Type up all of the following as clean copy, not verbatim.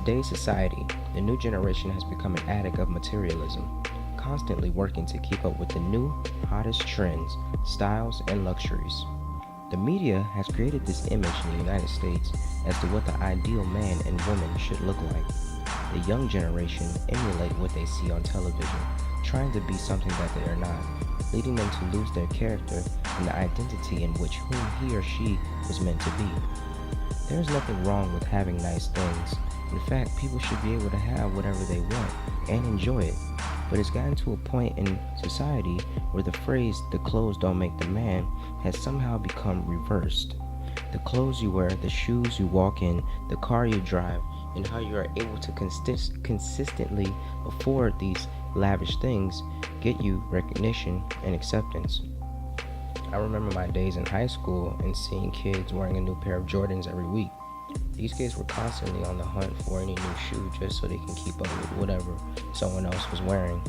today's society, the new generation has become an addict of materialism, constantly working to keep up with the new, hottest trends, styles, and luxuries. The media has created this image in the United States as to what the ideal man and woman should look like. The young generation emulate what they see on television, trying to be something that they are not, leading them to lose their character and the identity in which whom he or she was meant to be. There is nothing wrong with having nice things. In fact, people should be able to have whatever they want and enjoy it. But it's gotten to a point in society where the phrase, the clothes don't make the man, has somehow become reversed. The clothes you wear, the shoes you walk in, the car you drive, and how you are able to consistently afford these lavish things get you recognition and acceptance. I remember my days in high school and seeing kids wearing a new pair of Jordans every week. These kids were constantly on the hunt for any new shoe just so they can keep up with whatever someone else was wearing.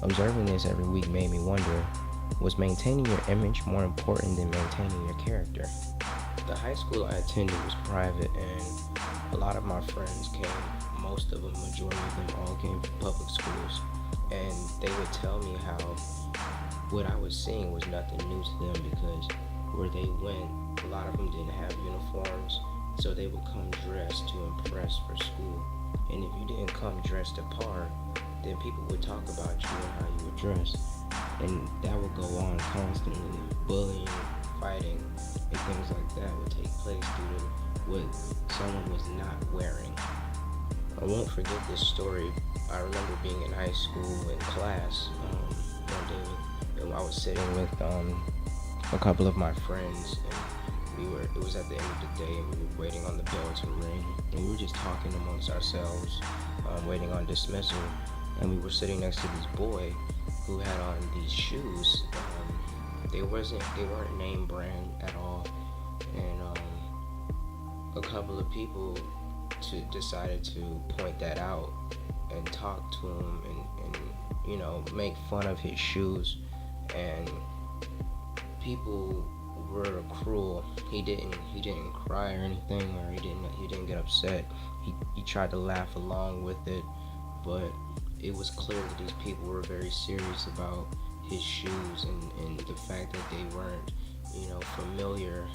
Observing this every week made me wonder, was maintaining your image more important than maintaining your character? The high school I attended was private, and a lot of my friends came, most of them, majority of them all came from public schools, and they would tell me how what I was seeing was nothing new to them because where they went, a lot of them didn't have uniforms, so they would come dressed to impress for school. And if you didn't come dressed to par, then people would talk about you and how you were dressed. And that would go on constantly. Bullying, fighting, and things like that would take place due to what someone was not wearing. I won't forget this story. I remember being in high school in class one day. I was sitting with a couple of my friends, and it was at the end of the day, and we were waiting on the bell to ring, and we were just talking amongst ourselves, waiting on dismissal, and we were sitting next to this boy who had on these shoes. They weren't name brand at all, and a couple of people decided to point that out and talk to him and make fun of his shoes. And people were cruel. He didn't cry or anything, or he didn't get upset. He tried to laugh along with it, but it was clear that these people were very serious about his shoes and the fact that they weren't familiar.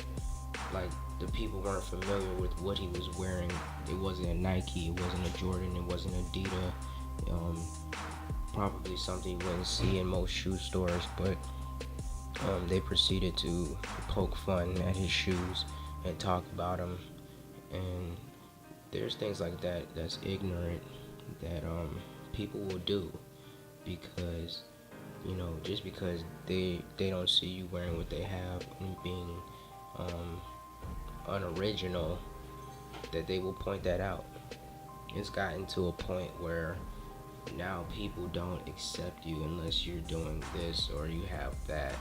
Like, the people weren't familiar with what he was wearing. It wasn't a Nike, it wasn't a Jordan, it wasn't Adidas. Probably something you wouldn't see in most shoe stores, but they proceeded to poke fun at his shoes and talk about them. And there's things like that that's ignorant that people will do because just because they don't see you wearing what they have and being unoriginal, that they will point that out. It's gotten to a point where now people don't accept you unless you're doing this or you have that.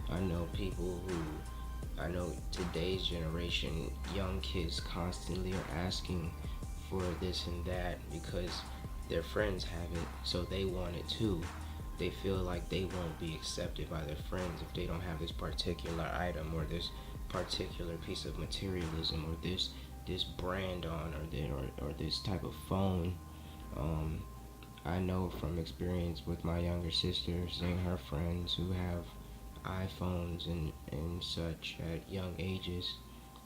I know today's generation, young kids constantly are asking for this and that because their friends have it, so they want it too. They feel like they won't be accepted by their friends if they don't have this particular item or this particular piece of materialism or this brand on or this type of phone. I know from experience with my younger sister, seeing her friends who have iPhones and such at young ages,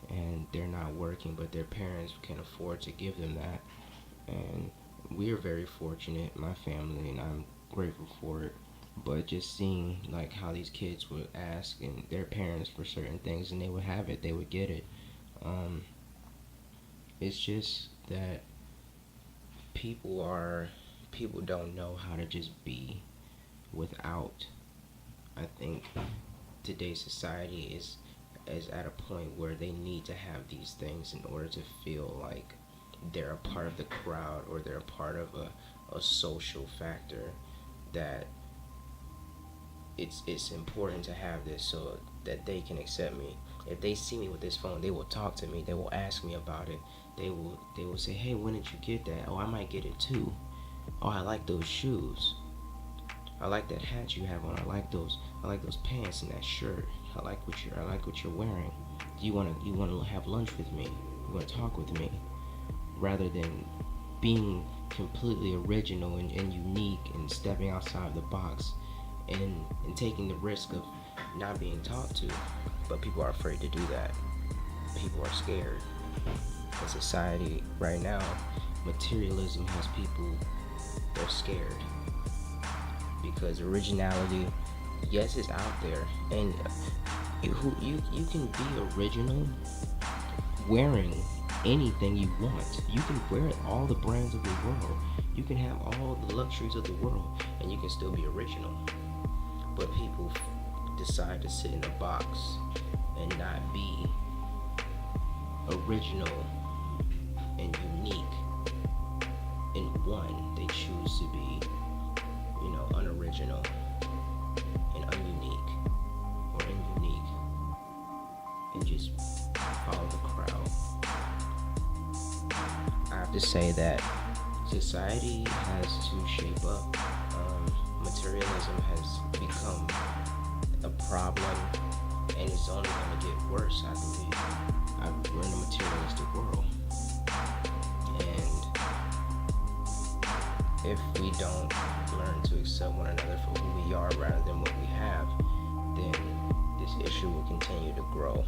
and they're not working, but their parents can afford to give them that. And we're very fortunate, my family, and I'm grateful for it. But just seeing like how these kids would ask and their parents for certain things, and they would have it, they would get it. It's just that people don't know how to just be without. I think today's society is at a point where they need to have these things in order to feel like they're a part of the crowd or they're a part of a social factor, that it's important to have this so that they can accept me. If they see me with this phone, they will talk to me, they will ask me about it, they will say, hey, when did you get that? Oh, I might get it too. Oh, I like those shoes. I like that hat you have on. I like those pants and that shirt. I like what you're wearing. You wanna have lunch with me? You wanna talk with me? rather than being completely original and unique and stepping outside the box and taking the risk of not being taught to. But people are afraid to do that. People are scared. In society right now, materialism has people, they're scared because originality, yes, is out there, and you can be original wearing anything you want. You can wear all the brands of the world. You can have all the luxuries of the world, and you can still be original. But people decide to sit in a box and not be original and unique in one. They choose to be, unoriginal and ununique or inunique and just follow the crowd. I have to say that society has to shape up. Materialism has become a problem and it's only going to get worse, I believe. We're in a materialistic world. And if we don't learn to accept one another for who we are rather than what we have, then this issue will continue to grow.